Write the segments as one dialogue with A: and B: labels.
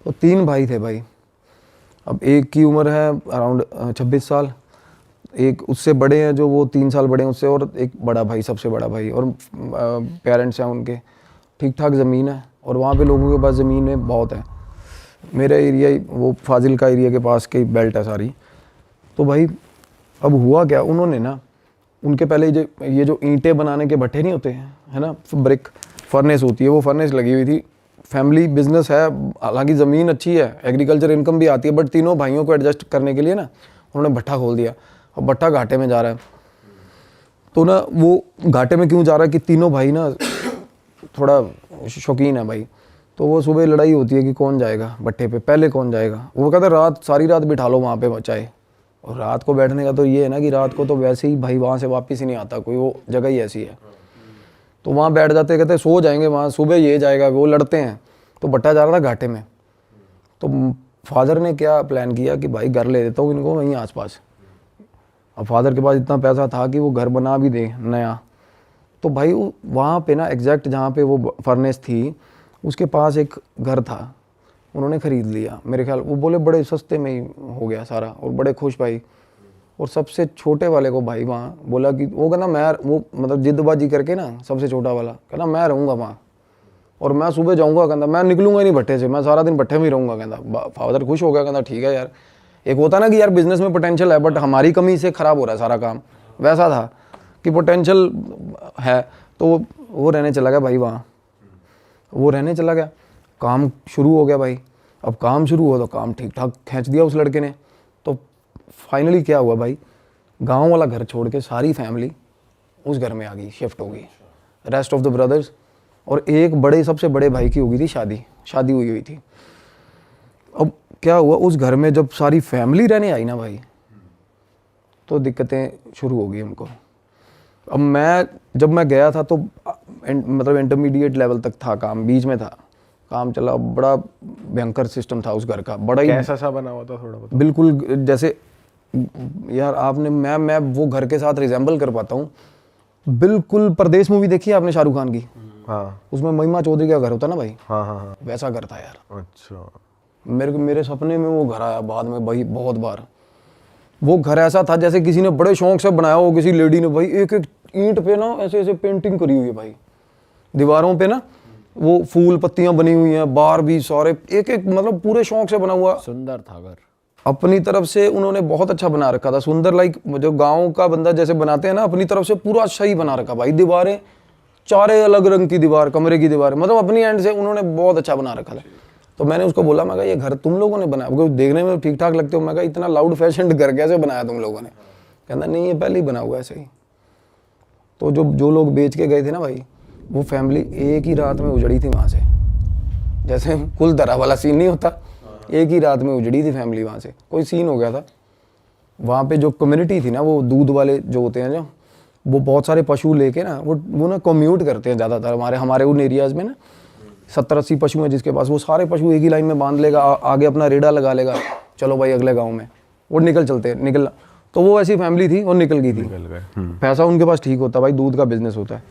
A: तो 3 भाई थे भाई। अब एक की उम्र है अराउंड 26 साल, एक उससे बड़े हैं जो वो 3 साल बड़े हैं उससे, और एक बड़ा भाई, सबसे बड़ा भाई। और पेरेंट्स हैं उनके, ठीक ठाक ज़मीन है, और वहाँ पे लोगों के पास ज़मीनें बहुत है। मेरा एरिया वो फाजिल का एरिया के पास की बेल्ट है सारी। तो भाई अब हुआ क्या, उन्होंने ना उनके पहले ये जो ईंटें बनाने के भट्ठे नहीं होते हैं, है ना, ब्रिक फर्नेस होती है, वो फर्नेस लगी हुई थी। फैमिली बिजनेस है, हालांकि ज़मीन अच्छी है, एग्रीकल्चर इनकम भी आती है, बट तीनों भाइयों को एडजस्ट करने के लिए ना उन्होंने भट्ठा खोल दिया। अब भट्ठा घाटे में जा रहा है। तो ना वो घाटे में क्यों जा रहा है कि तीनों भाई ना थोड़ा शौकीन है भाई। तो वो सुबह लड़ाई होती है कि कौन जाएगा भट्ठे पे, पहले कौन जाएगा। वो कहता है रात, सारी रात बिठा लो वहाँ पे चाहे। और रात को बैठने का तो ये है ना कि रात को तो वैसे ही भाई वहाँ से वापस ही नहीं आता कोई, वो जगह ही ऐसी है। तो वहाँ बैठ जाते, कहते सो जाएंगे वहाँ, सुबह ये जाएगा, वो लड़ते हैं। तो भट्टा जा रहा था घाटे में। तो फादर ने क्या प्लान किया कि भाई घर ले देता हूँ इनको वहीं आसपास। अब फादर के पास इतना पैसा था कि वो घर बना भी दे नया। तो भाई वहाँ पे ना एग्जैक्ट जहाँ पे वो फर्नेस थी उसके पास एक घर था, उन्होंने ख़रीद लिया मेरे ख्याल। वो बोले बड़े सस्ते में ही हो गया सारा, और बड़े खुश भाई। और सबसे छोटे वाले को भाई वहाँ बोला कि वो कहना मैं, वो मतलब जिद्दबाजी करके ना सबसे छोटा वाला कहना मैं रहूँगा वहाँ, और मैं सुबह जाऊँगा, कहता मैं निकलूँगा ही नहीं भट्टे से, मैं सारा दिन भट्टे में ही रहूँगा। कहता फादर खुश हो गया, कहता ठीक है यार। एक होता ना कि यार बिजनेस में पोटेंशियल है बट हमारी कमी से ख़राब हो रहा है सारा काम, वैसा था कि पोटेंशियल है। तो वो रहने चला गया भाई वहाँ, वो रहने चला गया। काम शुरू हो गया भाई। अब काम शुरू हुआ तो काम ठीक ठाक खींच दिया उस लड़के ने। तो फाइनली क्या हुआ भाई, गांव वाला घर छोड़ के सारी फैमिली उस घर में आ गई, शिफ्ट हो गई, रेस्ट ऑफ द ब्रदर्स। और एक बड़े, सबसे बड़े भाई की हो गई थी शादी हुई थी। अब क्या हुआ, उस घर में जब सारी फैमिली रहने आई ना भाई, तो दिक्कतें शुरू हो गई उनको। अब जब मैं गया था तो मतलब इंटरमीडिएट लेवल तक था काम, बीच में था काम चला। बड़ा भयंकर सिस्टम था उस घर का, बड़ा ही
B: कैसा सा बना हुआ था थोड़ा बताओ।
A: बिल्कुल जैसे यार आपने, मैं वो घर के साथ रिजेंबल कर पाता हूँ बिल्कुल। परदेश मूवी देखी है आपने शाहरुख खान की?
B: हाँ।
A: उसमें महिमा चौधरी का घर होता ना भाई,
B: हाँ हाँ हाँ,
A: वैसा घर था यार।
B: अच्छा।
A: मेरे सपने में वो घर आया बाद में भाई बहुत बार। वो घर ऐसा था जैसे किसी ने बड़े शौक से बनाया हो, किसी लेडी ने भाई। एक एक ईंट पे ना ऐसे ऐसे पेंटिंग करी हुई है भाई, दीवारों पे ना वो फूल पत्तियां बनी हुई हैं, बाहर भी सारे एक एक मतलब पूरे शौक से बना हुआ।
C: सुंदर था घर,
A: अपनी तरफ से उन्होंने बहुत अच्छा बना रखा था, सुंदर। लाइक जो गांव का बंदा जैसे बनाते हैं ना, अपनी तरफ से पूरा अच्छा ही बना रखा भाई। दीवारें चारे अलग रंग की दीवार, कमरे की दीवार, मतलब अपनी एंड से उन्होंने बहुत अच्छा बना रखा था। तो मैंने उसको बोला, मैं कहा ये घर तुम लोगों ने बनाया? क्योंकि देखने में ठीक ठाक लगते हो। मैं कहा इतना लाउड फैशन घर कैसे बनाया तुम लोगों ने? कहता नहीं ये पहले ही बना हुआ ऐसे ही। तो जो लोग बेच के गए थे ना भाई, वो फैमिली एक ही रात में उजड़ी थी वहाँ से। जैसे कुल धरा वाला सीन नहीं होता, एक ही रात में उजड़ी थी फैमिली वहाँ से। कोई सीन हो गया था वहाँ पे। जो कम्युनिटी थी ना, वो दूध वाले जो होते हैं, जो वो बहुत सारे पशु लेके ना वो ना कम्यूट करते हैं ज़्यादातर हमारे उन एरियाज़ में ना। 70-80 पशु हैं जिसके पास, वो सारे पशु एक ही लाइन में बांध लेगा, आगे अपना रेड़ा लगा लेगा, चलो भाई अगले गाँव में। वो निकलना। तो वो ऐसी फैमिली थी और निकल गई थी। पैसा उनके पास ठीक होता भाई, दूध का बिजनेस होता है।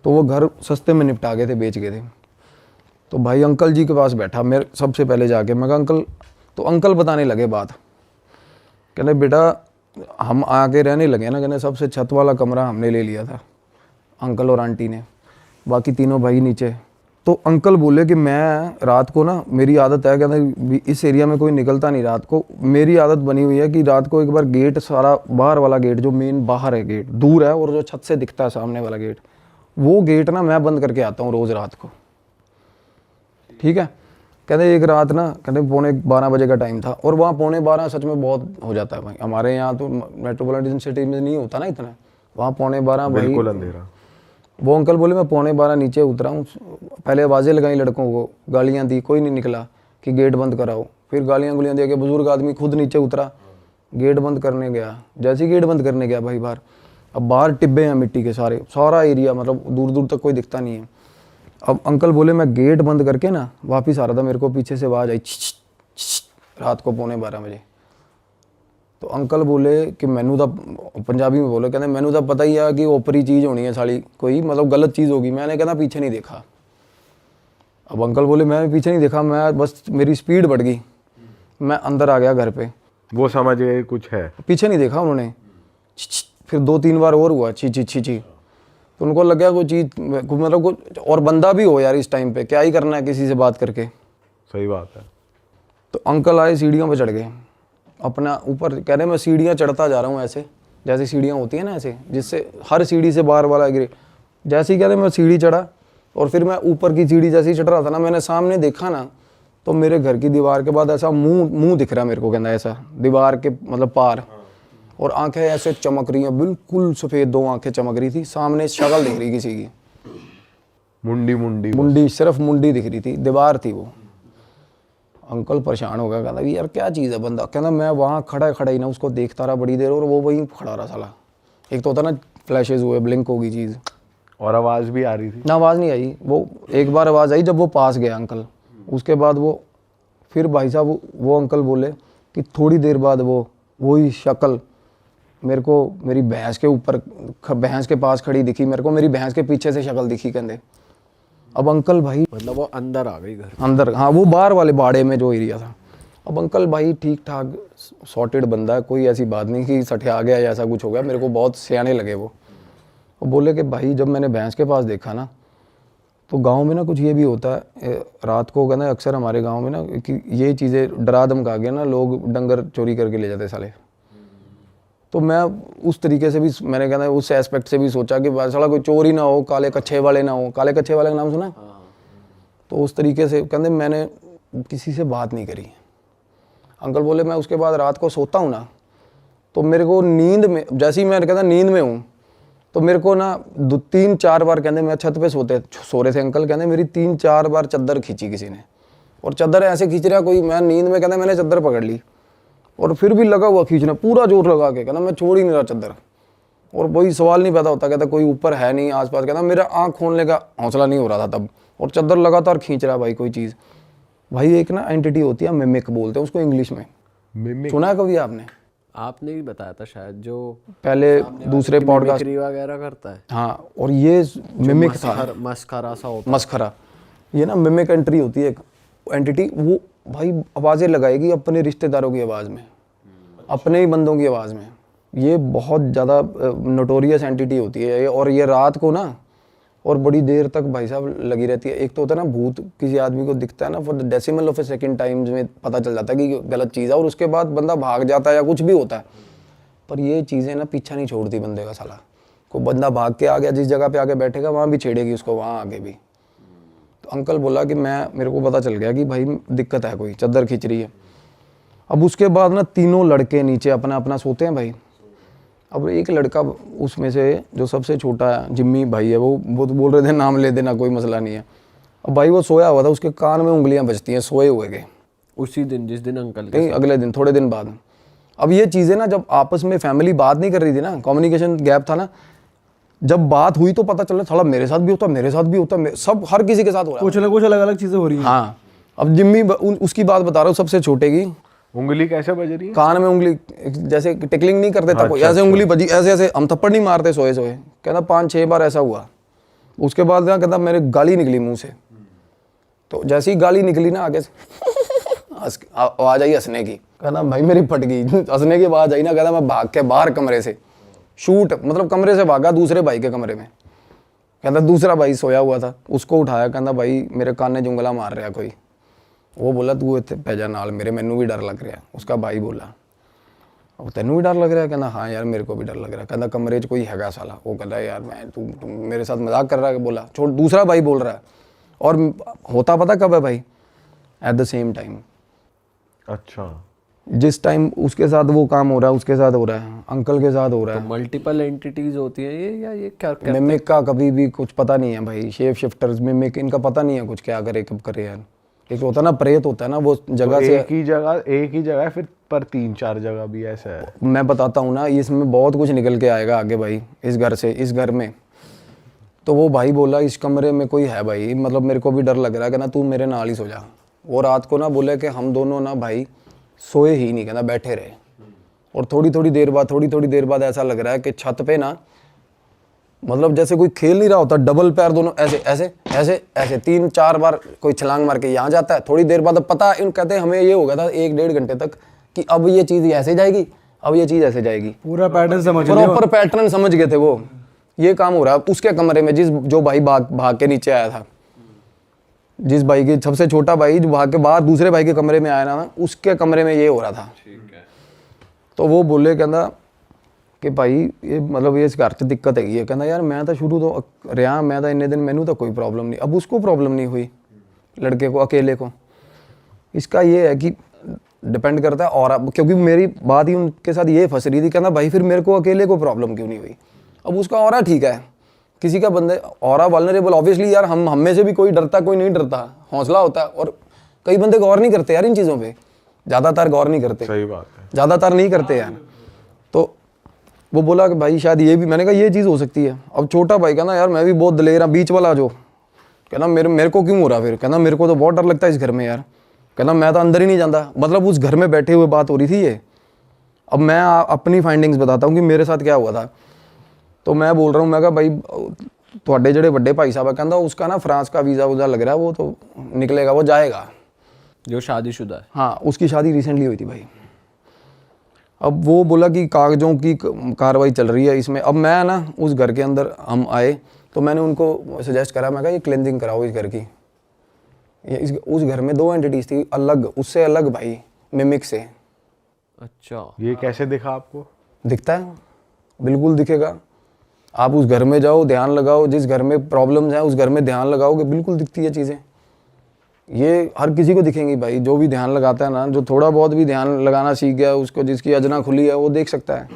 A: तो वो घर सस्ते में निपटा गए थे, बेच गए थे। तो भाई अंकल जी के पास बैठा मेरे सबसे पहले जाके। मैं कहा अंकल, तो अंकल बताने लगे बात। कहने बेटा हम आके रहने लगे ना, कहने सबसे छत वाला कमरा हमने ले लिया था, अंकल और आंटी ने, बाकी तीनों भाई नीचे। तो अंकल बोले कि मैं रात को ना, मेरी आदत है, कहते इस एरिया में कोई निकलता नहीं रात को, मेरी आदत बनी हुई है कि रात को एक बार गेट, सारा बाहर वाला गेट जो मेन बाहर है गेट दूर है, और जो छत से दिखता है सामने वाला गेट, वो गेट ना मैं बंद करके आता हूँ रोज़ रात को। ठीक है। कहते एक रात ना, कहते 11:45 बजे का टाइम था, और वहाँ 11:45 सच में बहुत हो जाता है भाई। हमारे यहाँ तो मेट्रोपॉलिटन सिटी में नहीं होता ना इतना, वहाँ 11:45 भाई
B: बिल्कुल अंधेरा।
A: वो अंकल बोले मैं 11:45 नीचे उतरा हूँ, पहले आवाज़ें लगाई लड़कों को, गालियाँ दी, कोई नहीं निकला कि गेट बंद कराओ। फिर गालियाँ गुलियाँ दे के बुजुर्ग आदमी खुद नीचे उतरा, गेट बंद करने गया। जैसे ही गेट बंद करने गया भाई बाहर, अब बाहर टिब्बे हैं मिट्टी के सारे, सारा एरिया मतलब दूर दूर तक कोई दिखता नहीं है। अब अंकल बोले मैं गेट बंद करके ना वापिस आ रहा था, मेरे को पीछे से आवाज़ आई रात को 11:45 बजे। तो अंकल बोले कि मैनू तो, पंजाबी में बोले, कहते मैनू तो पता ही है कि ओपरी चीज़ होनी है साली, कोई मतलब गलत चीज़ होगी। मैंने कहना पीछे नहीं देखा। अब अंकल बोले मैं पीछे नहीं देखा, मैं बस मेरी स्पीड बढ़ गई, मैं अंदर आ गया घर पे।
B: वो समझ गए कुछ है।
A: पीछे नहीं देखा उन्होंने। फिर 2-3 बार और हुआ छी छी छी छी, तो उनको लग गया कोई चीज़, मतलब कुछ और बंदा भी हो यार इस टाइम पे, क्या ही करना है किसी से बात करके।
B: सही बात है।
A: तो अंकल आए, सीढ़ियों पे चढ़ गए अपना ऊपर, कह रहे मैं सीढ़ियाँ चढ़ता जा रहा हूँ ऐसे, जैसे सीढ़ियाँ होती हैं ना ऐसे, जिससे हर सीढ़ी से बार बार गिरे। जैसे ही कह रहे मैं सीढ़ी चढ़ा, और फिर मैं ऊपर की सीढ़ी जैसे ही चढ़ रहा था ना, मैंने सामने देखा ना, तो मेरे घर की दीवार के बाद ऐसा मुंह दिख रहा मेरे को, कहना ऐसा दीवार के मतलब पार, और आंखें ऐसे चमक रही हैं, बिल्कुल सफ़ेद 2 आंखें चमक रही थी, सामने शक्ल दिख रही किसी की, मुंडी सिर्फ मुंडी दिख रही थी, दीवार थी वो। अंकल परेशान हो गया, कहता यार क्या चीज़ है। बंदा कहना मैं वहाँ खड़ा ही ना उसको देखता रहा बड़ी देर, और वो वहीं खड़ा रहा साला। एक तो होता ना फ्लैशेज हुए, ब्लिंक होगी चीज़,
B: और आवाज़ भी आ रही थी।
A: ना आवाज़ नहीं आई। वो एक बार आवाज़ आई जब वो पास गया अंकल, उसके बाद वो फिर भाई साहब वो अंकल बोले कि थोड़ी देर बाद वही शक्ल मेरे को मेरी भैंस के ऊपर, भैंस के पास खड़ी दिखी मेरे को, मेरी भैंस के पीछे से शक्ल दिखी कहते। अब अंकल भाई
C: मतलब वो अंदर आ गई घर
A: अंदर, हाँ वो बाहर वाले बाड़े में जो एरिया था। अब अंकल भाई ठीक ठाक सॉर्टेड बंदा है, कोई ऐसी बात नहीं कि सठे आ गया या ऐसा कुछ हो गया, मेरे को बहुत सियाने लगे वो। बोले कि भाई जब मैंने भैंस के पास देखा ना, तो गांव में ना कुछ ये भी होता है, रात को कहना अक्सर हमारे गांव में ना कि ये चीज़ें डरा धमका के ना लोग डंगर चोरी करके ले जाते साले। तो मैं उस तरीके से भी मैंने कहना उस एस्पेक्ट से भी सोचा कि साला कोई चोर ही ना हो, काले कच्छे वाले ना हो। काले कच्छे वाले का नाम सुना? तो उस तरीके से कहते मैंने किसी से बात नहीं करी। अंकल बोले मैं उसके बाद रात को सोता हूँ ना, तो मेरे को नींद में, जैसे ही मैं कहता नींद में हूँ, तो मेरे को ना 2-3-4 बार कहते मैं छत पे सो रहे थे अंकल, कहते मेरी 3-4 बार चादर खींची किसी ने, और चादर ऐसे खींच रहा कोई, मैं नींद में कहते मैंने चादर पकड़ ली, और फिर भी लगा हुआ खींचना पूरा जोर लगा के, कहना मैं छोड़ ही नहीं रहा चादर। और वही सवाल नहीं पैदा होता, कहता कोई ऊपर है नहीं आसपास, कहता मेरा आँख खोलने का हौसला नहीं हो रहा था तब, और चादर लगातार खींच रहा भाई कोई चीज़। भाई एक ना एंटिटी होती है, मिमिक बोलते हैं उसको इंग्लिश में, सुना है कभी आपने?
C: आपने ही बताया था शायद, जो
A: पहले दूसरे पॉडकास्ट
C: वगैरह करता है।
A: हाँ, और ये मिमिक था,
C: मस्खरा सा होता
A: मस्खरा। ये ना मिमिक एंट्री होती है एक एंटिटी, वो भाई आवाज़ें लगाएगी अपने रिश्तेदारों की आवाज़ में, अपने ही बंदों की आवाज़ में। ये बहुत ज़्यादा नोटोरियस एंटिटी होती है, और ये रात को ना और बड़ी देर तक भाई साहब लगी रहती है। एक तो होता है ना भूत किसी आदमी को दिखता है ना, for the decimal of A second times में पता चल जाता है कि गलत चीज़ है, और उसके बाद बंदा भाग जाता है या कुछ भी होता है। पर ये चीज़ें ना पीछा नहीं छोड़ती बंदे का साला। को बंदा भाग के आ गया, जिस जगह पे आके बैठेगा वहाँ भी छेड़ेगी उसको, वहाँ आगे भी। तो अंकल बोला कि मेरे को पता चल गया कि भाई दिक्कत है, कोई चादर खींच रही है। अब उसके बाद ना तीनों लड़के नीचे अपना अपना सोते हैं भाई। अब एक लड़का उसमें से जो सबसे छोटा है, जिम्मी भाई है, वो तो बोल रहे थे नाम ले देना, कोई मसला नहीं है। अब भाई वो सोया हुआ था, उसके कान में उंगलियां बजती हैं सोए हुए के,
C: उसी दिन जिस दिन अंकल के
A: कहीं अगले दिन, थोड़े दिन बाद। अब ये चीज़ें ना जब आपस में फैमिली बात नहीं कर रही थी ना, कम्युनिकेशन गैप था ना, जब बात हुई तो पता चला थोड़ा मेरे साथ भी होता, मेरे साथ भी होता, सब हर किसी के साथ हो रहा है,
D: कुछ ना कुछ अलग अलग चीज़ें हो रही हैं।
A: हाँ। अब जिम्मी उसकी बात बता रहा हूँ, सबसे छोटे की
B: उंगली कैसे बज रही है?
A: कान में उंगली, जैसे टिकलिंग नहीं करते तब ऐसे उंगली बजी, ऐसे ऐसे। हम थप्पड़ नहीं मारते सोए सोए, कहता 5-6 बार ऐसा हुआ। उसके बाद ना कहता मेरे गाली निकली मुंह से, तो जैसी गाली निकली ना आगे से आवाज आई हंसने की, कहना भाई मेरी फट गई। हंसने की आवाज आई ना, कहता मैं भाग के बाहर कमरे से शूट, मतलब कमरे से भागा दूसरे भाई के कमरे में। कहता दूसरा भाई सोया हुआ था, उसको उठाया, कहता भाई मेरे कान ने जुंगला मार रहा कोई। वो बोला तू इतने पैजा नाल मेरे, मैनू भी डर लग रहा। उसका भाई बोला अब तेनू भी डर लग रहा है? कहना हाँ यार मेरे को भी डर लग रहा है। कहना कमरे 'च कोई हैगा साला। वो कहता है यार मैं तू मेरे साथ मजाक कर रहा है। बोला छोड़, दूसरा भाई बोल रहा है। और होता पता कब है भाई? At the same time.
B: अच्छा,
A: जिस टाइम उसके साथ वो काम हो रहा है, उसके साथ हो रहा है, अंकल के साथ हो रहा है।
C: मल्टीपल एंटिटीज होती हैं ये, या ये क्या क्या?
A: मिमिक का कभी भी कुछ पता नहीं है भाई। शेप शिफ्टर्स, मिमिक, इनका पता नहीं है कुछ क्या करे कब करे यार। एक होता है ना प्रेत होता है ना, वो जगह
B: तो
A: से
B: एक ही जगह है फिर, पर 3-4 जगह भी ऐसा है।
A: मैं बताता हूँ ना, इसमें बहुत कुछ निकल के आएगा आगे भाई। इस घर से, इस घर में तो वो भाई बोला इस कमरे में कोई है भाई, मतलब मेरे को भी डर लग रहा है। कहना तू मेरे नाल ही सो जा। वो रात को ना बोले कि हम दोनों ना भाई सोए ही नहीं, कहना बैठे रहे। और थोड़ी थोड़ी देर बाद ऐसा लग रहा है कि छत पे ना मतलब जैसे कोई खेल नहीं रहा होता, डबल पैर दोनों ऐसे ऐसे ऐसे ऐसे 3-4 बार कोई छलांग मार के यहाँ जाता है, थोड़ी देर बाद अब पता इन कहते हैं हमें ये हो गया था 1-1.5 घंटे तक कि अब ये चीज़ ऐसे जाएगी, अब ये चीज़ ऐसे जाएगी,
B: पूरा पैटर्न समझ लिया।
A: प्रॉपर पैटर्न समझ गए थे वो। ये काम हो रहा है उसके कमरे में, जो भाई भाग के नीचे आया था, जिस भाई के सबसे छोटा भाई जो भाग के बाहर दूसरे भाई के कमरे में आया ना, उसके कमरे में ये हो रहा था। तो वो बोले कहना कि भाई ये मतलब ये इस घर च दिक्कत हैगी है। कहना यार मैं तो शुरू तो रहा, मैं तो इन्ने दिन मैनू तो कोई प्रॉब्लम नहीं। अब उसको प्रॉब्लम नहीं हुई, लड़के को, अकेले को। इसका ये है कि डिपेंड करता है, और क्योंकि मेरी बात ही उनके साथ ये फंस रही थी। कहना भाई फिर मेरे को अकेले को प्रॉब्लम क्यों नहीं हुई? अब उसका ऑरा ठीक है, किसी का बंदे ऑरा वल्नरेबल, ऑब्वियसली यार हम में से भी कोई डरता कोई नहीं डरता, हौसला होता है। और कई बंदे गौर नहीं करते यार इन चीज़ों पे, ज़्यादातर गौर नहीं करते।
B: सही बात है,
A: ज़्यादातर नहीं करते यार। तो वो बोला कि भाई शायद ये भी, मैंने कहा ये चीज़ हो सकती है। अब छोटा भाई कहना यार मैं भी बहुत दलेर हूँ, बीच वाला जो कहना मेरे को क्यों हो रहा? फिर कहना मेरे को तो बहुत डर लगता है इस घर में यार। कहना मैं तो अंदर ही नहीं जाता। मतलब उस घर में बैठे हुए बात हो रही थी ये। अब मैं अपनी फाइंडिंग्स बताता हूँ कि मेरे साथ क्या हुआ था। तो मैं बोल रहा हूँ, मैं कहा भाई थोड़े जड़े बड़े भाई साहब कहता उसका ना फ्रांस का वीज़ा वूज़ा लग रहा है, वो तो निकलेगा, वो जाएगा।
C: जो शादीशुदा है?
A: हाँ, उसकी शादी रिसेंटली हुई थी भाई। अब वो बोला कि कागजों की कार्रवाई चल रही है इसमें। अब मैं ना उस घर के अंदर हम आए तो मैंने उनको सजेस्ट करा, मैं कहा ये क्लेंजिंग कराओ इस घर की। उस घर में 2 एंटिटीज थी अलग, उससे अलग भाई, मिमिक से।
C: अच्छा,
B: ये कैसे दिखा आपको?
A: दिखता है, बिल्कुल दिखेगा। आप उस घर में जाओ, ध्यान लगाओ, जिस घर में प्रॉब्लम्स हैं उस घर में ध्यान लगाओगे, बिल्कुल दिखती है चीज़ें। ये हर किसी को दिखेंगी भाई, जो भी ध्यान लगाता है ना, जो थोड़ा बहुत भी ध्यान लगाना सीख गया, उसको जिसकी अजना खुली है वो देख सकता है।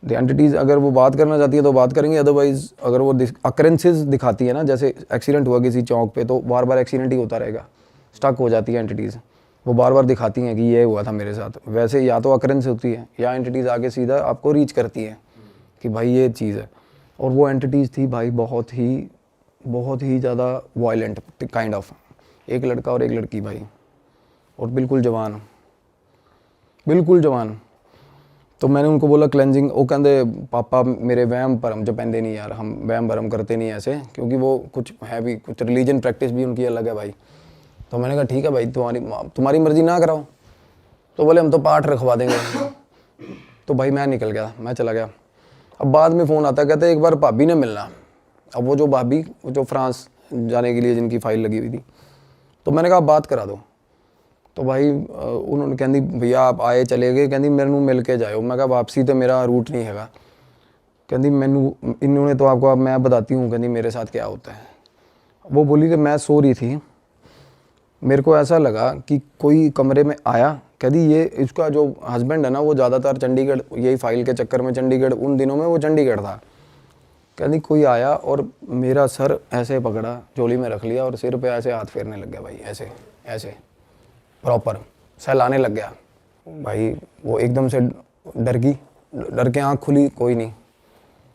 A: द एंटिटीज़ अगर वो बात करना चाहती है तो बात करेंगे, अदरवाइज अगर वो अकरेंसेस दिखाती है ना, जैसे एक्सीडेंट हुआ किसी चौक पे तो बार बार एक्सीडेंट ही होता रहेगा, स्टक हो जाती है एंटिटीज़, वो बार बार दिखाती हैं कि ये हुआ था मेरे साथ। वैसे या तो अकरेंस होती है या एंटिटीज़ आगे सीधा आपको रीच करती है कि भाई ये चीज़ है। और वो एंटिटीज़ थी भाई बहुत ही ज़्यादा वायलेंट काइंड ऑफ, एक लड़का और एक लड़की भाई, और बिल्कुल जवान, बिल्कुल जवान। तो मैंने उनको बोला क्लेंजिंग, वो कहते पापा मेरे वहम भरम जो पहनते नहीं यार, हम वहम भरम करते नहीं ऐसे, क्योंकि वो कुछ है भी, कुछ रिलीजन प्रैक्टिस भी उनकी अलग है भाई। तो मैंने कहा ठीक है भाई, तुम्हारी मर्जी ना कराओ। तो बोले हम तो पाठ रखवा देंगे। तो भाई मैं निकल गया, मैं चला गया। अब बाद में फ़ोन आता, कहते एक बार भाभी ने मिलना। अब वो जो भाभी जो फ्रांस जाने के लिए जिनकी फ़ाइल लगी हुई थी, तो मैंने कहा बात करा दो। तो भाई उन्होंने कहती भैया आप आए चले गए, कहती मेरे मिल के जाओ। मैं कहा वापसी तो मेरा रूट नहीं हैगा। कहती मैनू इन्होंने तो आपको, अब मैं बताती हूँ कहती मेरे साथ क्या होता है। वो बोली कि मैं सो रही थी, मेरे को ऐसा लगा कि कोई कमरे में आया। कहती ये इसका जो हस्बैंड है ना, वो ज़्यादातर चंडीगढ़, यही फाइल के चक्कर में चंडीगढ़, उन दिनों में वो चंडीगढ़ था। कहती कोई आया और मेरा सर ऐसे पकड़ा, झोली में रख लिया और सिर पे ऐसे हाथ फेरने लग गया भाई, ऐसे ऐसे प्रॉपर सहलाने लग गया भाई। वो एकदम से डर के आँख खुली, कोई नहीं।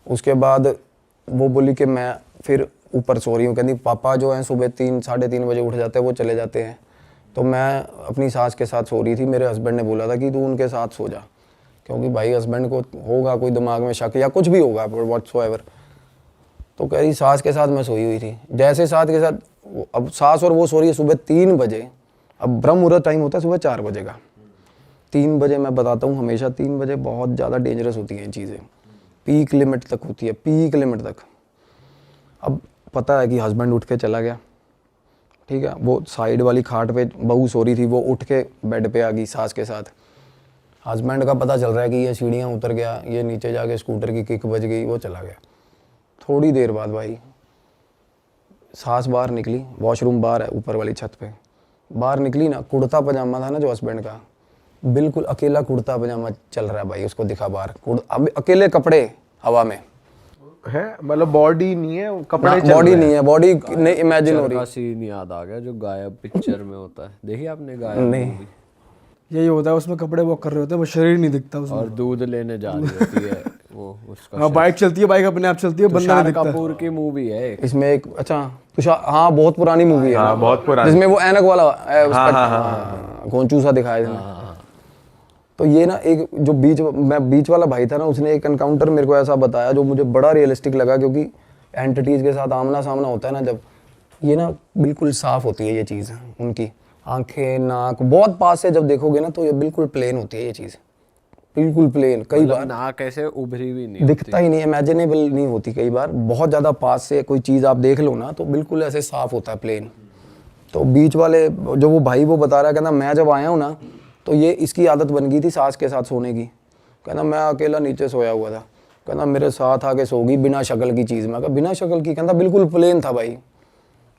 A: उसके बाद वो बोली कि मैं फिर ऊपर सो रही हूँ। कहती पापा जो हैं सुबह 3-3:30 बजे उठ जाते हैं, वो चले जाते हैं। तो मैं अपनी सास के साथ सो रही थी। मेरे हस्बैंड ने बोला था कि तू उनके साथ सो जा, क्योंकि भाई हस्बैंड को होगा कोई दिमाग में शक या कुछ भी होगा व्हाटसोएवर। तो कह रही सास के साथ मैं सोई हुई थी। जैसे सास के साथ, अब सास और वो सो रही है सुबह 3 बजे। अब ब्रह्म मुहूर्त टाइम होता है सुबह 4 बजे का। 3 बजे मैं बताता हूँ, हमेशा 3 बजे बहुत ज़्यादा डेंजरस होती हैं ये चीज़ें, पीक लिमिट तक होती है, पीक लिमिट तक। अब पता है कि हस्बैंड उठ के चला गया, ठीक है। वो साइड वाली खाट पे बहू सो रही थी, वो उठ के बेड पे आ गई सास के साथ। हस्बैंड का पता चल रहा है कि ये सीढ़ियाँ उतर गया, ये नीचे जाके स्कूटर की किक बज गई, वो चला गया। थोड़ी देर बाद भाई सास बाहर निकली, वॉशरूम बाहर है ऊपर वाली छत पे, बाहर निकली ना, कुर्ता पजामा था ना जो हस्बैंड का, बिल्कुल अकेला कुर्ता पजामा चल रहा है भाई, उसको दिखा बाहर। अब अकेले कपड़े हवा में
B: है, मतलब बॉडी नहीं है, कपड़े चल
A: बॉडी
B: रहे
A: नहीं है, बॉडी नहीं इमेजिन हो रही।
C: का सीन याद आ गया जो गायब पिक्चर में होता है, देखिए आपने गायब
A: नहीं।
C: movie?
D: यही होता है, उसमें कपड़े वॉक कर रहे होते हैं, वो शरीर नहीं दिखता उसमें।
C: और दूध लेने जा रही होती है वो, उसका
D: हाँ, बाइक चलती है, बाइक अपने आप चलती है, बंदा
C: तुषार
D: नहीं दिखता।
C: कपूर की मूवी है एक।
A: इसमें एक, अच्छा तुषार, हाँ बहुत पुरानी मूवी है।
B: हाँ, बहुत पुरानी।
A: जिसमें वो ऐनक वाला है, गोंचू सा दिखाया इसमें। तो ये ना एक जो बीच वाला भाई था ना, उसने एक एनकाउंटर मेरे को ऐसा बताया जो मुझे बड़ा रियलिस्टिक लगा, क्योंकि एंटिटीज़ के साथ आमना सामना होता है ना जब, ये ना बिल्कुल साफ़ होती है ये चीज़, उनकी आंखें नाक बहुत पास से जब देखोगे ना तो ये बिल्कुल प्लेन होती है ये चीज़, बिल्कुल प्लेन। कई
C: मतलब
A: बार
C: नाक ऐसे उभरी हुई नहीं
A: दिखता ही नहीं, इमेजिनेबल नहीं होती। कई बार बहुत ज़्यादा पास से कोई चीज़ आप देख लो ना तो बिल्कुल ऐसे साफ़ होता है प्लेन। तो बीच वाले जो वो भाई वो बता रहा है, कहना मैं जब आया हूँ ना तो ये इसकी आदत बन गई थी सास के साथ सोने की। कहना मैं अकेला नीचे सोया हुआ था, कहना मेरे साथ आके सो गई बिना शक्ल की चीज़। मैं कहा बिना शक्ल की? कहता बिल्कुल प्लेन था भाई,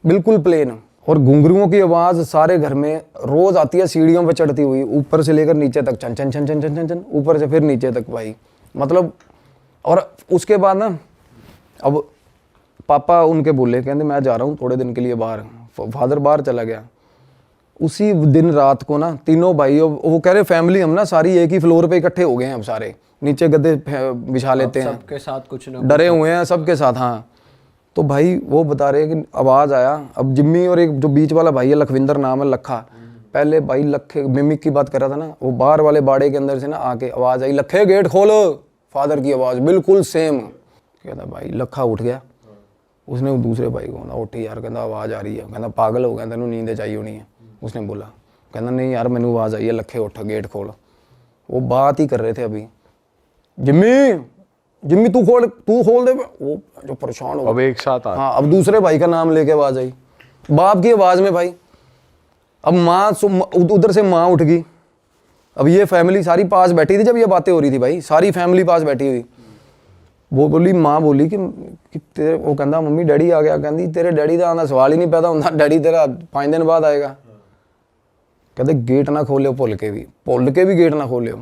A: बिल्कुल प्लेन। और घुंघरुओं की आवाज़ सारे घर में रोज़ आती है, सीढ़ियों पे चढ़ती हुई, ऊपर से लेकर नीचे तक, छन छन छन छन छन छन छन, ऊपर से फिर नीचे तक भाई, मतलब। और उसके बाद ना अब पापा उनके बोले, कहते मैं जा रहा हूँ थोड़े दिन के लिए बाहर। फादर बाहर चला गया। उसी दिन रात को ना तीनों भाई, वो कह रहे फैमिली हम ना सारी एक ही फ्लोर पे इकट्ठे हो गए हैं, अब सारे नीचे गद्दे बिछा लेते हैं,
C: सबके साथ कुछ ना
A: डरे हुए हैं सबके साथ। हाँ, तो भाई वो बता रहे कि आवाज़ आया। अब जिम्मी और एक जो बीच वाला भाई है लखविंदर नाम है, लखा, पहले भाई लखे मिमिक की बात कर रहा था ना, वो बाहर वाले बाड़े के अंदर से ना आके आवाज़ आई, लखे गेट खोलो। फादर की आवाज़ बिल्कुल सेम। कहता भाई लखा उठ गया। उसने वो दूसरे भाई को, उठी यार, कहता आवाज़ आ रही है। कहता पागल हो गया, तेन नींद चाहिए होनी है। उसने बोला, कहता नहीं यार मैंने आवाज़ आई है, लखे उठ गेट खोल। वो बात ही कर रहे थे अभी, जिम्मी जिम्मी तू खोल दे। वो जो परेशान हो,
B: अब एक साथ
A: हाँ, अब दूसरे भाई का नाम लेके आवाज़ आई, बाप की आवाज़ में भाई। अब माँ उधर से माँ उठ गई। अब ये फैमिली सारी पास बैठी थी जब ये बातें हो रही थी भाई, सारी फैमिली पास बैठी हुई। वो बोली, माँ बोली कि तेरे, वो कहता मम्मी डैडी आ गया। कहती तेरे डैडी का आना सवाल ही नहीं पैदा होता, डैडी तेरा 5 दिन बाद आएगा। कहते गेट ना खोले, भुल के भी गेट ना खोले।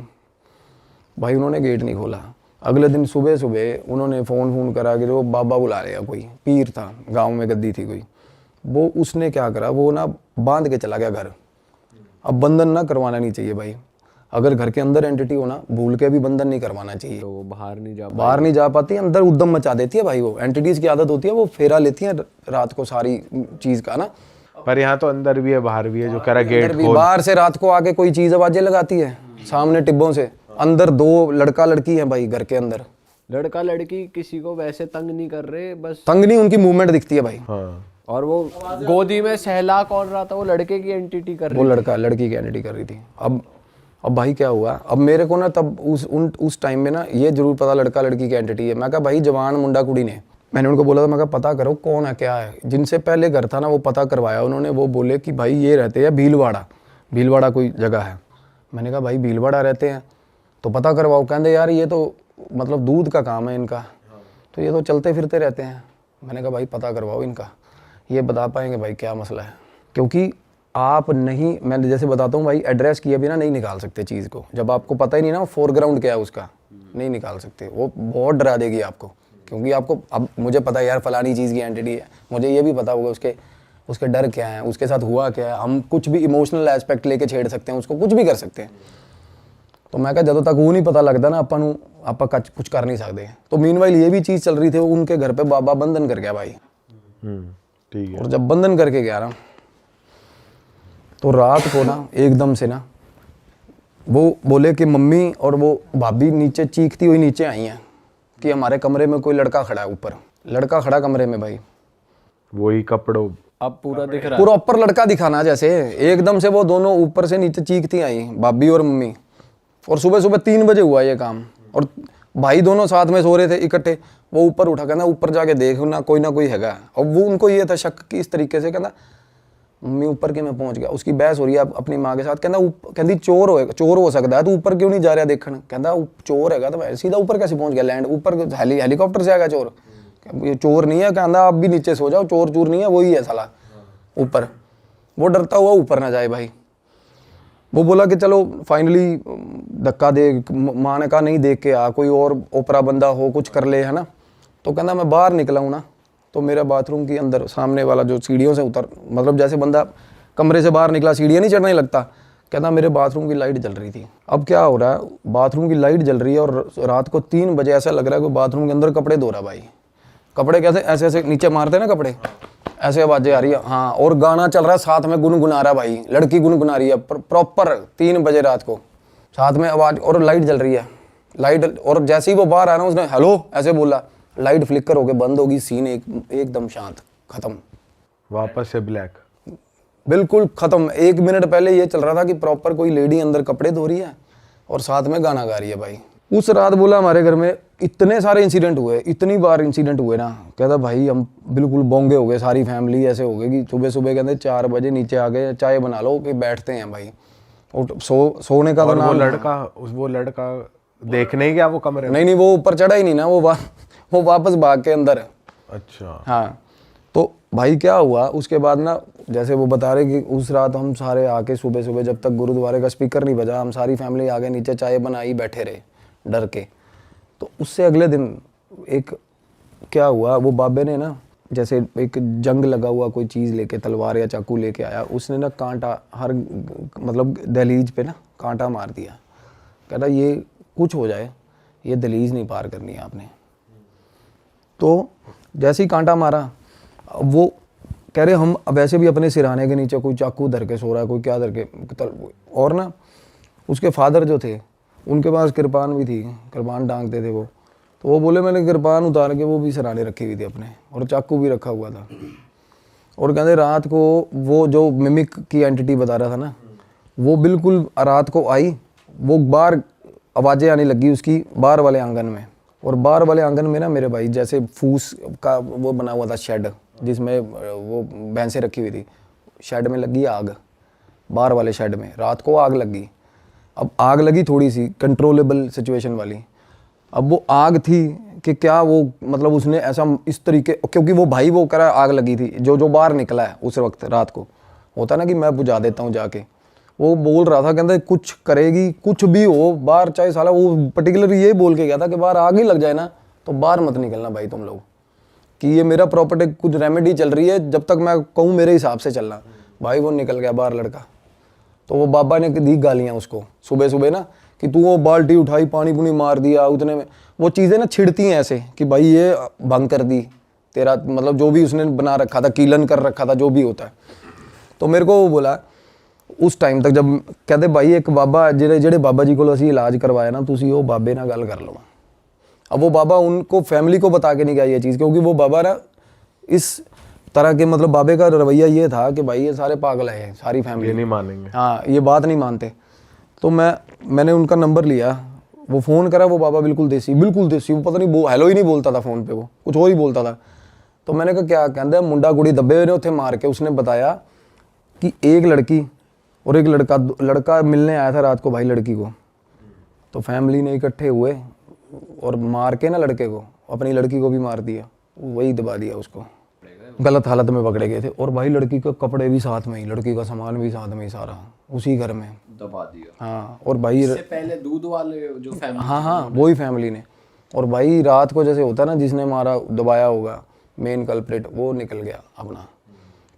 A: भाई उन्होंने गेट नहीं खोला। अगले दिन सुबह सुबह उन्होंने फ़ोन करा कि वो बाबा बुला रहे हैं, कोई पीर था गांव में, गद्दी थी कोई। वो उसने क्या करा, वो ना बांध के चला गया घर। अब बंधन ना करवाना नहीं चाहिए भाई, अगर घर के अंदर एंटिटी हो ना, भूल के भी बंधन नहीं करवाना चाहिए।
C: तो वो बाहर नहीं
A: जा पाती, अंदर उद्दम मचा देती है भाई। वो एंटिटीज़ की आदत होती है, वो फेरा लेती है रात को सारी चीज़ का ना।
B: पर यहाँ तो अंदर भी है बाहर भी है, जो कह रहा गेट
A: खोल। बाहर से रात को आके कोई चीज़ आवाज़ें लगाती है सामने टिब्बों से। अंदर 2 लड़का लड़की है भाई घर के अंदर।
C: लड़का लड़की किसी को वैसे तंग नहीं कर रहे, बस
A: तंग नहीं, उनकी मूवमेंट दिखती है भाई।
B: हाँ।
C: और वो गोदी में सहला कौन रहा था, वो लड़के की एंटिटी कर रही
A: वो लड़का लड़की की एंटिटी कर रही थी। अब भाई क्या हुआ, अब मेरे को ना तब उस टाइम में ना ये जरूर पता लड़का लड़की की एंटिटी है। मैं कहा भाई जवान मुंडा कुड़ी ने, मैंने उनको बोला था, मैं कहा पता करो कौन है क्या है। जिनसे पहले घर था ना वो पता करवाया उन्होंने। वो बोले कि भाई ये रहते हैं भीलवाड़ा कोई जगह है। मैंने कहा भाई भीलवाड़ा रहते हैं तो पता करवाओ। कहते यार ये तो मतलब दूध का काम है इनका, तो ये तो चलते फिरते रहते हैं। मैंने कहा भाई पता करवाओ इनका, ये बता पाएंगे भाई क्या मसला है। क्योंकि आप नहीं, मैं जैसे बताता हूँ भाई, एड्रेस किए बिना नहीं निकाल सकते चीज़ को। जब आपको पता ही नहीं ना फोरग्राउंड क्या है उसका, नहीं निकाल सकते। वो बहुत डरा देगी आपको, क्योंकि आपको अब मुझे पता है यार फलानी चीज़ की एंटिटी है, मुझे ये भी पता होगा उसके डर क्या है, उसके साथ हुआ क्या है। हम कुछ भी इमोशनल एस्पेक्ट लेके छेड़ सकते हैं उसको, कुछ भी कर सकते हैं। तो मैं कहा जब तक वो नहीं पता लगता ना आप कुछ कर नहीं सकते। तो मीनवाइल ये भी चीज़ चल रही थी, उनके घर पे बाबा बंधन कर गया भाई।
B: ठीक है।
A: और जब बंधन करके गया ना तो रात को ना एकदम से ना वो बोले कि मम्मी और वो भाभी नीचे चीखती हुई नीचे आई हैं कि हमारे कमरे में कोई लड़का खड़ा है। ऊपर लड़का खड़ा कमरे में भाई,
B: वही कपड़ों,
C: अब पूरा दिख रहा
A: पूरा ऊपर लड़का दिखाना जैसे। एकदम से वो दोनों ऊपर से नीचे चीखती आई भाभी और मम्मी। और सुबह 3 बजे हुआ ये काम। और भाई दोनों साथ में सो रहे थे इकट्ठे। वो ऊपर उठा, कहना ऊपर जाके देख ना कोई है। और वो उनको ये था शक कि इस तरीके से, कहना मम्मी ऊपर के मैं पहुंच गया। उसकी बहस हो रही है अपनी माँ के साथ। कहती चोर हो सकता है, तू ऊपर क्यों नहीं जा रहा देखने। कहता चोर हैगा तो सीधा ऊपर कैसे पहुंच गया, लैंड ऊपर हेलीकॉप्टर से आएगा चोर। ये चोर नहीं है, कहता आप भी नीचे सो जाओ, चोर नहीं है, वही है साला ऊपर। वो डरता हुआ ऊपर ना जाए भाई। वो बोला कि चलो फाइनली धक्का दे। माँ ने कहा नहीं देख के आ, कोई और ओपरा बंदा हो कुछ कर ले, है ना। तो कहना मैं बाहर निकला हूँ ना, तो मेरा बाथरूम के अंदर सामने वाला जो सीढ़ियों से उतर, मतलब जैसे बंदा कमरे से बाहर निकला सीढ़ियाँ नहीं चढ़ने लगता, कहता मेरे बाथरूम की लाइट जल रही थी। अब क्या हो रहा है, बाथरूम की लाइट जल रही है और रात को 3 बजे ऐसा लग रहा है कि बाथरूम के अंदर कपड़े धो रहा भाई। कपड़े कैसे ऐसे ऐसे नीचे मारते हैं ना कपड़े, ऐसे आवाजें आ रही है। हाँ, और गाना चल रहा है साथ में, गुनगुना रहा भाई, लड़की गुनगुना रही है प्रॉपर 3 बजे रात को। साथ में आवाज़, और लाइट जल रही है, लाइट, और जैसे ही वो बाहर आया ना उसने हेलो ऐसे बोला, लाइट फ्लिकर होके बंद होगी, सीन एकदम शांत, ख़त्म,
B: वापस से ब्लैक।
A: बिल्कुल ख़त्म। 1 मिनट पहले ये चल रहा था कि प्रॉपर कोई लेडी अंदर कपड़े धो रही है और साथ में गाना गा रही है भाई। उस रात बोला हमारे घर में इतने सारे इंसिडेंट हुए, इतनी बार इंसिडेंट हुए ना, कहता भाई हम बिल्कुल बोंगे हो गए, सारी फैमिली ऐसे हो गई कि सुबह सुबह कहते 4 बजे नीचे आ गए, चाय बना लो कि बैठते हैं भाई, और सोने का तो
B: और
A: नाम।
B: वो लड़का देखने ही गया वो कमरे में?
A: नहीं वो ऊपर चढ़ा ही नहीं ना, वो वापस भाग के अंदर।
B: अच्छा।
A: हाँ, तो भाई क्या हुआ उसके बाद ना, जैसे वो बता रहे कि उस रात हम सारे आके सुबह सुबह जब तक गुरुद्वारे का स्पीकर नहीं बजा, हम सारी फैमिली आगे नीचे चाय बनाई बैठे रहे डर के। तो उससे अगले दिन एक क्या हुआ, वो बाबे ने ना जैसे एक जंग लगा हुआ कोई चीज़ लेके, तलवार या चाकू लेके आया, उसने ना कांटा हर मतलब दहलीज पे ना कांटा मार दिया। कहता ये कुछ हो जाए, ये दहलीज नहीं पार करनी है आपने। तो जैसे ही कांटा मारा, वो कह रहे हम वैसे भी अपने सिरहाने के नीचे कोई चाकू धर के सो रहा है, कोई क्या धर के, और ना उसके फादर जो थे उनके पास कृपान भी थी, कृपान डांगते थे वो। तो वो बोले मैंने कृपान उतार के वो भी सिरहाने रखी हुई थी अपने, और चाकू भी रखा हुआ था। और कहते रात को वो जो मिमिक की एंटिटी बता रहा था ना, वो बिल्कुल रात को आई, वो बाहर आवाज़ें आने लगी उसकी बाहर वाले आंगन में, और बाहर वाले आंगन में ना मेरे भाई जैसे फूस का वो बना हुआ था शेड, जिसमें वो भैंसें रखी हुई थी, शेड में लगी आग, बाहर वाले शेड में रात को आग लगी। अब आग लगी थोड़ी सी कंट्रोलेबल सिचुएशन वाली, अब वो आग थी कि क्या वो मतलब उसने ऐसा इस तरीके, क्योंकि वो भाई वो करा आग लगी थी, जो बाहर निकला है उस वक्त रात को, होता ना कि मैं बुझा देता हूँ जाके, वो बोल रहा था कहता कुछ करेगी, कुछ भी हो बाहर, चाहे साला वो पर्टिकुलर ये बोल के गया था कि बाहर आग ही लग जाए ना तो बाहर मत निकलना भाई तुम लोग, कि ये मेरा प्रॉपर्टी कुछ रेमेडी चल रही है, जब तक मैं कहूँ मेरे हिसाब से चलना। भाई वो निकल गया बाहर लड़का। तो वो बाबा ने दी गालियाँ उसको सुबह सुबह ना, कि तू वो बाल्टी उठाई पानी पुनी मार दिया, उतने में वो चीज़ें ना छिड़ती हैं ऐसे कि भाई ये भंग कर दी तेरा, मतलब जो भी उसने बना रखा था, कीलन कर रखा था, जो भी होता है। तो मेरे को वो बोला उस टाइम तक, जब कहते भाई एक बाबा जेड़े बाबा जी को असी इलाज करवाया ना, तुसी वो बाबे ना गल कर लो। अब वो बाबा उनको फैमिली को बता के नहीं गया ये चीज़, क्योंकि वो बाबा ना इस तरह के, मतलब बाबे का रवैया ये था कि भाई ये सारे पागल है, सारी फैमिली
B: ये नहीं मानेंगे,
A: हाँ ये बात नहीं मानते। तो मैंने उनका नंबर लिया, वो फ़ोन करा, वो बाबा बिल्कुल देसी, वो पता नहीं वो हेलो ही नहीं बोलता था फ़ोन पे, वो कुछ और ही बोलता था। तो मैंने कहा क्या कहता है, मुंडा कुड़ी दबे हुए ने उत्थे मार के। उसने बताया कि एक लड़की और एक लड़का मिलने आया था रात को भाई लड़की को, तो फैमिली ने इकट्ठे हुए और मार के ना लड़के को, अपनी लड़की को भी मार दिया, वही दबा दिया उसको, गलत हालत में पकड़े गए थे। और भाई लड़की के कपड़े भी साथ में ही, लड़की का सामान भी साथ में ही, सारा उसी घर में
C: दबा दिया।
A: हाँ, और भाई
C: इससे पहले दूध वाले जो फैमिली,
A: हाँ वही फैमिली ने। और भाई रात को जैसे होता है ना, जिसने मारा दबाया होगा मेन कल्प्रिट, वो निकल गया अपना।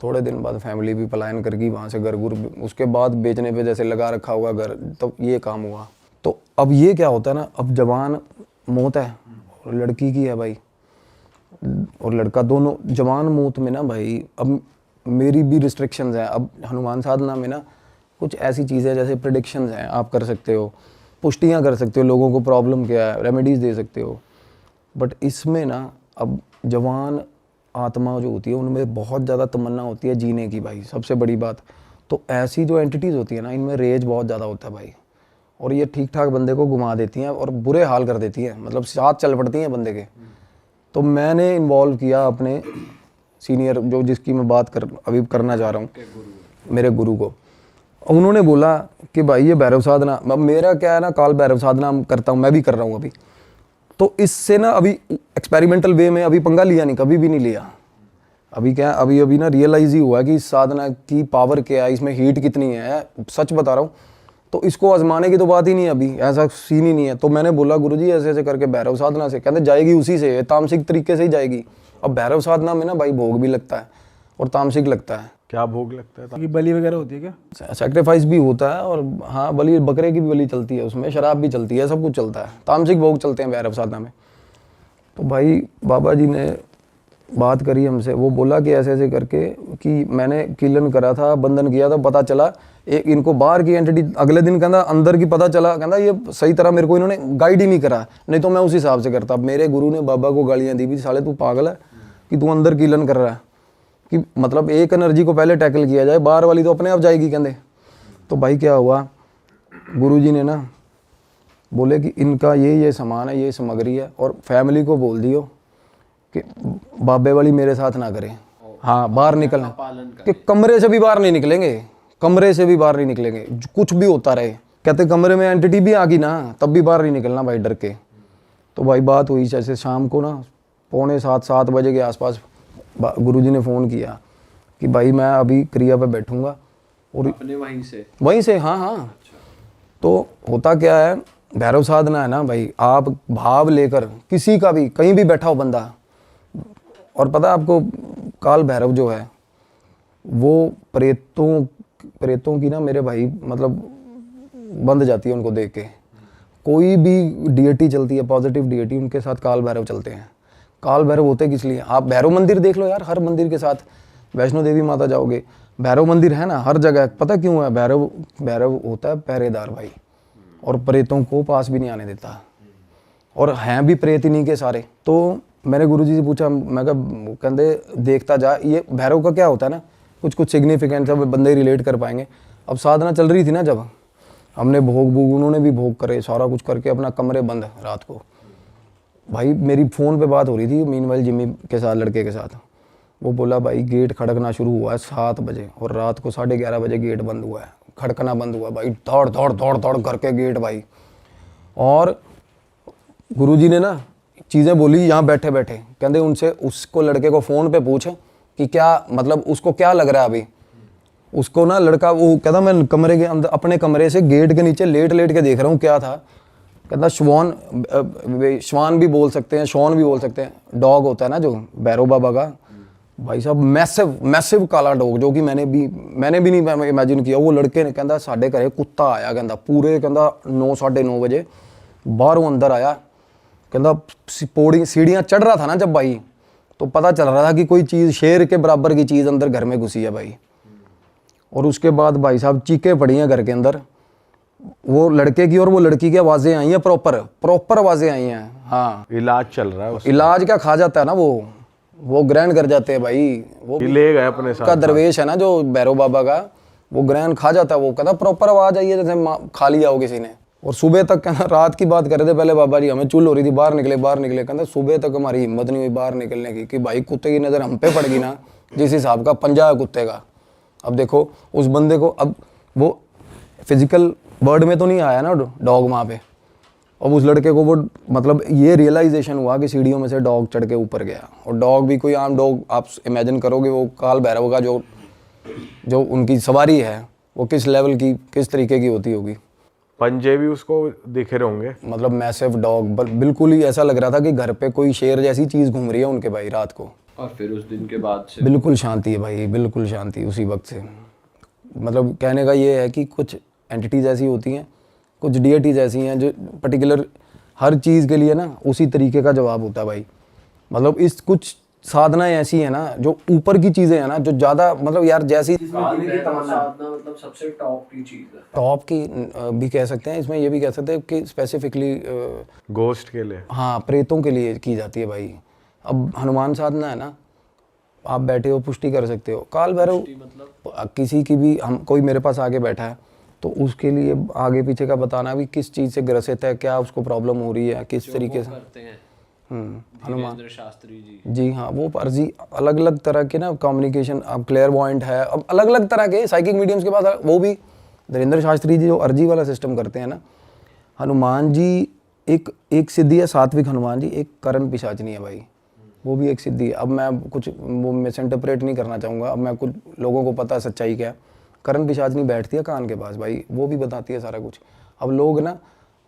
A: थोड़े दिन बाद फैमिली भी पलायन कर गई वहाँ से, घर गुर उसके बाद बेचने पे जैसे लगा रखा होगा घर, तो ये काम हुआ। तो अब ये क्या होता है ना, अब जवान मौत है और लड़की की है भाई, और लड़का, दोनों जवान मौत में ना भाई, अब मेरी भी रिस्ट्रिक्शंस हैं। अब हनुमान साधना में ना कुछ ऐसी चीज़ें जैसे प्रेडिक्शंस हैं, आप कर सकते हो, पुष्टियाँ कर सकते हो, लोगों को प्रॉब्लम क्या है, रेमेडीज़ दे सकते हो। बट इसमें ना अब जवान आत्मा जो होती है उनमें बहुत ज़्यादा तमन्ना होती है जीने की भाई, सबसे बड़ी बात। तो ऐसी जो एंटिटीज़ होती है ना, इनमें रेज बहुत ज़्यादा होता है भाई, और ये ठीक ठाक बंदे को घुमा देती हैं और बुरे हाल कर देती हैं, मतलब साथ चल पड़ती हैं बंदे के। तो मैंने इन्वॉल्व किया अपने सीनियर, जो जिसकी मैं बात अभी करना चाह रहा हूँ, मेरे गुरु को। उन्होंने बोला कि भाई ये भैरव साधना, अब मेरा क्या है ना, काल भैरव साधना करता हूँ, मैं भी कर रहा हूँ अभी। तो इससे ना अभी एक्सपेरिमेंटल वे में अभी पंगा लिया नहीं, कभी भी नहीं लिया। अभी क्या, अभी ना रियलाइज़ ही हुआ कि इस साधना की पावर क्या है, इसमें हीट कितनी है, सच बता रहा हूँ। तो इसको आजमाने की तो बात ही नहीं है, अभी ऐसा सीन ही नहीं है। तो मैंने बोला गुरुजी ऐसे ऐसे करके भैरव साधना से, कहते जाएगी उसी से, तामसिक तरीके से ही जाएगी। अब भैरव साधना में ना भाई भोग भी लगता है और तामसिक लगता है।
B: क्या भोग लगता है?
D: कि बलि वगैरह होती है क्या?
A: सैक्रिफाइस भी होता है, और हाँ बलि, बकरे की भी बलि चलती है उसमें, शराब भी चलती है, सब कुछ चलता है, तामसिक भोग चलते हैं भैरव साधना में। तो भाई बाबा जी ने बात करी हमसे, वो बोला कि ऐसे ऐसे करके कि मैंने कीलन करा था, बंधन किया था, पता चला एक इनको बाहर की एंटिटी, अगले दिन कहता अंदर की पता चला, कहता ये सही तरह मेरे को इन्होंने गाइड ही नहीं करा, नहीं तो मैं उस हिसाब से करता। मेरे गुरु ने बाबा को गालियाँ दी भी, साले तू पागल है कि तू अंदर कीलन कर रहा है, कि मतलब एक एनर्जी को पहले टैकल किया जाए, बाहर वाली तो अपने आप जाएगी कहते। तो भाई क्या हुआ, गुरुजी ने ना बोले कि इनका ये सामान है, ये सामग्री है, और फैमिली को बोल दियो कि बाबे वाली मेरे साथ ना करें। हाँ, बाहर निकलना कि कमरे से भी बाहर नहीं निकलेंगे, कमरे से भी बाहर नहीं निकलेंगे, कुछ भी होता रहे। कहते कमरे में एंटिटी भी आ गई ना तब भी बाहर नहीं निकलना भाई, डर के। तो भाई बात हुई जैसे शाम को ना 6:45-7 बजे के आसपास गुरुजी ने फ़ोन किया कि भाई मैं अभी क्रिया पे बैठूंगा, और
C: अपने वहीं से
A: हाँ हाँ। तो होता क्या है, भैरव साधना है ना भाई, आप भाव लेकर किसी का भी कहीं भी बैठा हो बंदा, और पता है आपको काल भैरव जो है वो प्रेतों की ना मेरे भाई मतलब बंद जाती है उनको देख के। कोई भी डीएटी चलती है, पॉजिटिव डीएटी, उनके साथ काल भैरव चलते हैं। काल भैरव होते किस लिए, आप भैरव मंदिर देख लो यार, हर मंदिर के साथ, वैष्णो देवी माता जाओगे भैरव मंदिर है ना हर जगह। पता क्यों है, भैरव होता है पहरेदार भाई, और प्रेतों को पास भी नहीं आने देता, और हैं भी प्रेत इन्हीं के सारे। तो मैंने गुरुजी से पूछा, मैं कहा कहते देखता जा, ये भैरव का क्या होता है ना, कुछ सिग्निफिकेंट सब बंदे रिलेट कर पाएंगे। अब साधना चल रही थी ना, जब हमने भोग उन्होंने भी भोग करे, सारा कुछ करके अपना कमरे बंद रात को। भाई मेरी फ़ोन पे बात हो रही थी मीनवाइल जिम्मी के साथ, लड़के के साथ। वो बोला भाई गेट खड़कना शुरू हुआ है 7 बजे, और रात को 11:30 बजे गेट बंद हुआ है, खड़कना बंद हुआ भाई, दौड़ करके गेट भाई। और गुरुजी ने ना चीज़ें बोली यहाँ बैठे बैठे, कहते उनसे उसको लड़के को फ़ोन पे पूछ कि क्या मतलब उसको क्या लग रहा है अभी। उसको ना लड़का वो कहता मैं कमरे के अंदर अपने कमरे से गेट के नीचे लेट के देख रहा हूँ क्या था। कहता श्वान भी बोल सकते हैं, शॉन भी बोल सकते हैं। डॉग होता है ना जो भैरव बाबा का, भाई साहब मैसिव काला डॉग, जो कि मैंने भी नहीं इमेजिन किया। वो लड़के ने कहता साढ़े घरे कुत्ता आया, कहता पूरे कहता 9-9:30 बजे बाहरों अंदर आया। कहता पौड़ी सीढ़ियाँ चढ़ रहा था ना जब भाई, तो पता चल रहा था कि कोई चीज़ शेर के बराबर की चीज़ अंदर घर में घुसी है भाई। और उसके बाद भाई साहब चीखें पड़ी हैं घर के अंदर, वो लड़के की और वो लड़की की आवाज़ें आई हैं, प्रॉपर आवाज़ें आई हैं। हाँ,
B: इलाज चल रहा है उसका।
A: इलाज क्या खा जाता है ना, वो ग्रहण कर जाते हैं भाई। वो
B: ले गए अपने साथ
A: का दरवेश है ना जो भैरव बाबा का, वो ग्रहण खा जाता है। वो कहता प्रॉपर आवाज़ आई है जैसे खा लिया हो किसी ने। और सुबह तक कहना, रात की बात कर रहे थे पहले बाबा जी, हमें चुल हो रही थी, बाहर निकले। कहता सुबह तक हमारी हिम्मत नहीं हुई बाहर निकलने की, कि भाई कुत्ते की नज़र हम पे पड़ गई ना, जिस हिसाब का पंजा है कुत्ते का। अब देखो उस बंदे को, अब वो फिजिकल वर्ड में तो नहीं आया ना डॉग वहाँ पे। अब उस लड़के को वो मतलब ये रियलाइजेशन हुआ कि सीढ़ियों में से डॉग चढ़ के ऊपर गया। और डॉग भी कोई आम डॉग, आप इमेजिन करोगे वो काल भैरव का जो उनकी सवारी है वो किस लेवल की, किस तरीके की होती होगी।
B: पंजे भी उसको दिख रहे होंगे,
A: मतलब मैसिव डॉग, बिल्कुल ही ऐसा लग रहा था कि घर पे कोई शेर जैसी चीज़ घूम रही है उनके भाई रात को।
C: और फिर उस दिन के बाद से
A: बिल्कुल शांति है भाई, बिल्कुल शांति उसी वक्त से। मतलब कहने का ये है कि कुछ एंटिटीज़ ऐसी होती हैं, कुछ डीएटीज़ ऐसी हैं जो पर्टिकुलर हर चीज़ के लिए ना उसी तरीके का जवाब होता है भाई। मतलब इस कुछ साधनाएं ऐसी हैं ना जो ऊपर की चीज़ें हैं ना, जो ज़्यादा मतलब यार जैसी
C: साधना मतलब सबसे टॉप की चीज़ है।
A: टॉप की भी कह सकते हैं, इसमें ये भी कह सकते हैं कि स्पेसिफिकली
B: गोस्ट के लिए,
A: हाँ प्रेतों के लिए की जाती है भाई। अब हनुमान साधना है ना, आप बैठे हो पुष्टि कर सकते हो। काल भैरव मतलब किसी की भी, हम कोई मेरे पास आके बैठा है तो उसके लिए आगे पीछे का बताना भी किस चीज़ से ग्रसित है, क्या उसको प्रॉब्लम हो रही है, किस तरीके से
C: करते हैं
A: हनुमान
C: शास्त्री
A: जी हाँ, वो अर्जी अलग अलग तरह के ना कम्युनिकेशन, अब क्लेयरवॉयंट है, अब अलग अलग तरह के साइकिक मीडियम्स के पास, वो भी धीरेन्द्र शास्त्री जी जो अर्जी वाला सिस्टम करते हैं ना। हनुमान जी एक सिद्धि है, सात्विक हनुमान जी, एक करण पिशाचनी है भाई, वो भी एक सिद्धि है। अब मैं कुछ वो मिस इंटरप्रेट नहीं करना चाहूँगा, अब मैं कुछ लोगों को पता है सच्चाई क्या है। करण पिशाचनी बैठती है कान के पास भाई, वो भी बताती है सारा कुछ। अब लोग ना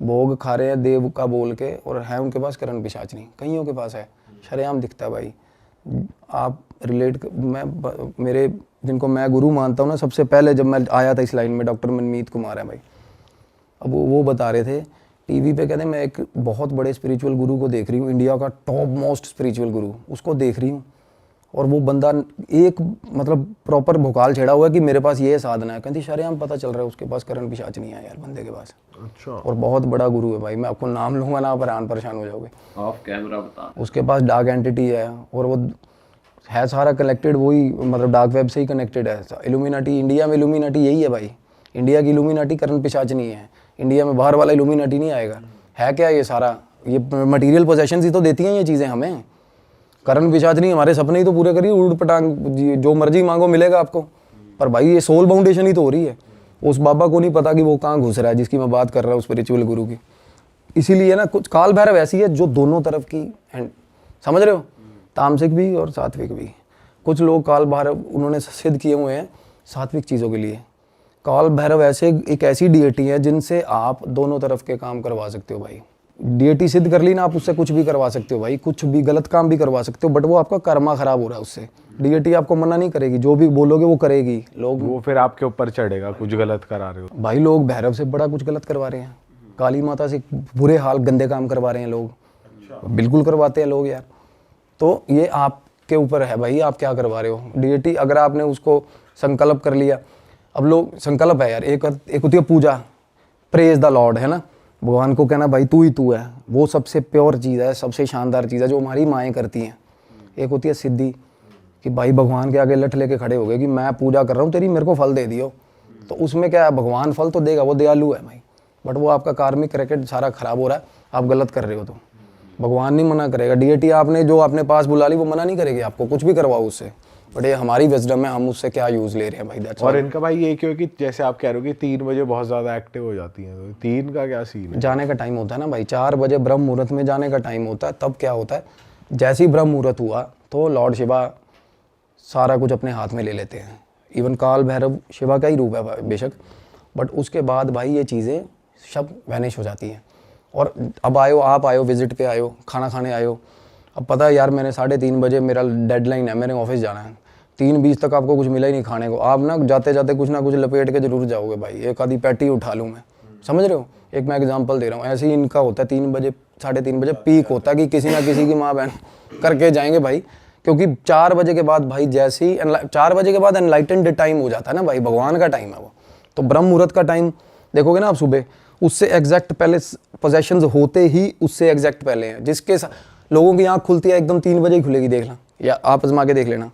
A: भोग खा रहे हैं देव का बोल के, और है उनके पास करण पिशाचनी, कईयों के पास है, शरेआम दिखता है भाई। आप रिलेट, मेरे जिनको मैं गुरु मानता हूँ ना, सबसे पहले जब मैं आया था इस लाइन में, डॉक्टर मनमीत कुमार है भाई। अब वो बता रहे थे टीवी पे, कहते मैं एक बहुत बड़े स्पिरिचुअल गुरु को देख रही हूँ, इंडिया का टॉप मोस्ट स्पिरिचुअल गुरु, उसको देख रही हूँ। और वो बंदा एक मतलब प्रॉपर भोकाल छेड़ा हुआ है कि मेरे पास ये साधना है। कहती शरेआम पता चल रहा है उसके पास करण पिशाच नहीं है यार बंदे के पास।
B: अच्छा।
A: और बहुत बड़ा गुरु है भाई, मैं आपको नाम लूंगा ना आप परेशान हो जाओगे।
C: ऑफ कैमरा बता।
A: उसके पास डार्क एंटिटी है और वो है सारा कनेक्टेड, वही मतलब डार्क वेब से ही कनेक्टेड है। इल्यूमिनाटी, इंडिया में इल्यूमिनाटी यही है भाई, इंडिया की इल्यूमिनाटी करण पिशाच नहीं है। इंडिया में बाहर वाला इल्यूमिनाटी नहीं आएगा। है क्या ये सारा, ये मटेरियल पोजेशन ही तो देती हैं ये चीज़ें हमें। करण पिशाच नहीं, हमारे सपने ही तो पूरे करिए, उड़ पटांग जो मर्जी मांगो मिलेगा आपको। पर भाई ये सोल बाउंडेशन ही तो हो रही है। उस बाबा को नहीं पता कि वो कहाँ घुस रहा है जिसकी मैं बात कर रहा हूँ, स्पिरिचुअल गुरु की। इसीलिए ना कुछ काल भैरव ऐसी है जो दोनों तरफ की समझ रहे हो, तामसिक भी और सात्विक भी। कुछ लोग काल भैरव उन्होंने सिद्ध किए हुए हैं सात्विक चीज़ों के लिए। काल भैरव ऐसे एक ऐसी डीएटी है जिनसे आप दोनों तरफ के काम करवा सकते हो भाई। डीएटी सिद्ध कर ली ना, आप उससे कुछ भी करवा सकते हो भाई, कुछ भी गलत काम भी करवा सकते हो, बट वो आपका कर्मा खराब हो रहा है उससे। डीएटी आपको मना नहीं करेगी, जो भी बोलोगे वो करेगी। लोग
B: वो फिर आपके ऊपर चढ़ेगा कुछ गलत करा रहे हो।
A: भाई लोग भैरव से बड़ा कुछ गलत करवा रहे हैं, काली माता से बुरे हाल गंदे काम करवा रहे हैं लोग। बिल्कुल करवाते हैं लोग यार। तो ये आपके ऊपर है भाई, आप क्या करवा रहे हो। डीएटी अगर आपने उसको संकल्प कर लिया, अब लोग संकल्प है यार, एक होती है पूजा, प्रेज द लॉर्ड, है ना, भगवान को कहना भाई तू ही तू है, वो सबसे प्योर चीज़ है, सबसे शानदार चीज़ है जो हमारी माएँ करती हैं। एक होती है सिद्धि कि भाई भगवान के आगे लठ लेके खड़े हो गए कि मैं पूजा कर रहा हूँ तेरी, मेरे को फल दे दियो। तो उसमें क्या है, भगवान फल तो देगा, वो दयालु है भाई, बट वो आपका कार्मिक रैकेट सारा खराब हो रहा है, आप गलत कर रहे हो। तो भगवान नहीं मना करेगा, डीएटी आपने जो अपने पास बुला ली वो मना नहीं करेगी आपको, कुछ भी करवाओ उससे। बट ये हमारी विजडम है, हम उससे क्या यूज़ ले रहे हैं भाई, दैट्स
B: और इनका भाई ये क्यों कि जैसे आप कह रहे हो कि 3 बजे बहुत ज़्यादा एक्टिव हो जाती हैं, तो 3 का क्या सीन है?
A: जाने का टाइम होता है ना भाई, 4 बजे ब्रह्म मुहूर्त में जाने का टाइम होता है। तब क्या होता है, जैसे ही ब्रह्म मुहूर्त हुआ तो लॉर्ड शिवा सारा कुछ अपने हाथ में ले लेते हैं। इवन काल भैरव शिवा का ही रूप है बेशक, बट उसके बाद भाई ये चीज़ें सब वैनिश हो जाती हैं। और अब आप आयो विजिट पे आयो, खाना खाने आयो, अब पता है यार मैंने 3:30 बजे मेरा डेडलाइन है, मेरे ऑफिस जाना है, 3:20 तक आपको कुछ मिला ही नहीं खाने को, आप ना जाते जाते कुछ ना कुछ लपेट के जरूर जाओगे भाई, एक आधी पैटी उठा लूँ मैं, समझ रहे हो। एक मैं एग्जांपल दे रहा हूँ, ऐसे ही इनका होता है 3 बजे 3:30 बजे पीक होता है कि किसी ना किसी की माँ बहन करके जाएंगे भाई। क्योंकि 4 बजे के बाद भाई, जैसे ही 4 बजे के बाद एनलाइटेंड टाइम हो जाता है ना भाई, भगवान का टाइम है वो। तो ब्रह्म मुहूर्त का टाइम देखोगे ना आप सुबह, उससे एग्जैक्ट पहले पोजेशंस होते ही उससे एग्जैक्ट पहले हैं। जिसके लोगों की आँख खुलती है एकदम 3 बजे ही खुलेगी, देखना या आप आजमा के देख लेना,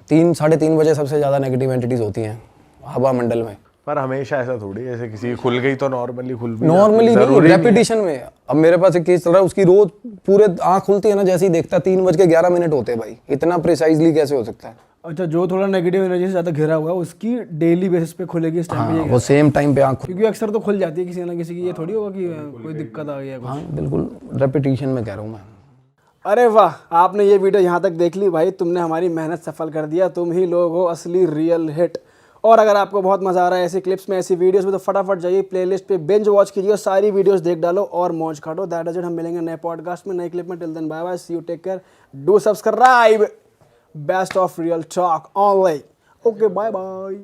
A: 3-3:30 बजे सबसे ज़्यादा नेगेटिव एंटिटीज होती हैं हवा मंडल में।
B: पर हमेशा ऐसा थोड़ी, जैसे किसी की खुल गई तो नॉर्मली खुल भी
A: नॉर्मली
B: जाती है,
A: नहीं,
B: जरूरी
A: रेपिटेशन में। अब मेरे पास एक केस चल रहा है, उसकी रोज पूरे आँख खुलती है ना, जैसे ही देखता है 3:11 होते हैं भाई, इतना प्रिसाइजली कैसे हो सकता है।
D: अच्छा, जो थोड़ा नेगेटिव एनर्जी से ज़्यादा घिरा हुआ है उसकी डेली बेसिस पे खुलेगी इस टाइम पे,
A: हाँ, वो सेम टाइम पे आँख
D: क्योंकि अक्सर तो खुल जाती है किसी ना किसी की, ये थोड़ी होगा कि कोई दिक्कत आ गई है कुछ।
A: हाँ बिल्कुल, रेपिटेशन में कह रहा हूँ मैं।
D: अरे वाह, आपने ये वीडियो यहाँ तक देख ली भाई, तुमने हमारी मेहनत सफल कर दिया, तुम ही लोग हो असली रियल हिट। और अगर आपको बहुत मज़ा आ रहा है ऐसी क्लिप्स में, ऐसी वीडियोस में, तो फटाफट जाइए प्लेलिस्ट पे बिंज वॉच कीजिए, सारी वीडियोस देख डालो और मौज काटो। दैट इज इट, हम मिलेंगे नए पॉडकास्ट में, नई क्लिप में। Till then bye bye, see you, take care, do subscribe, best of real talk online. Okay, bye bye.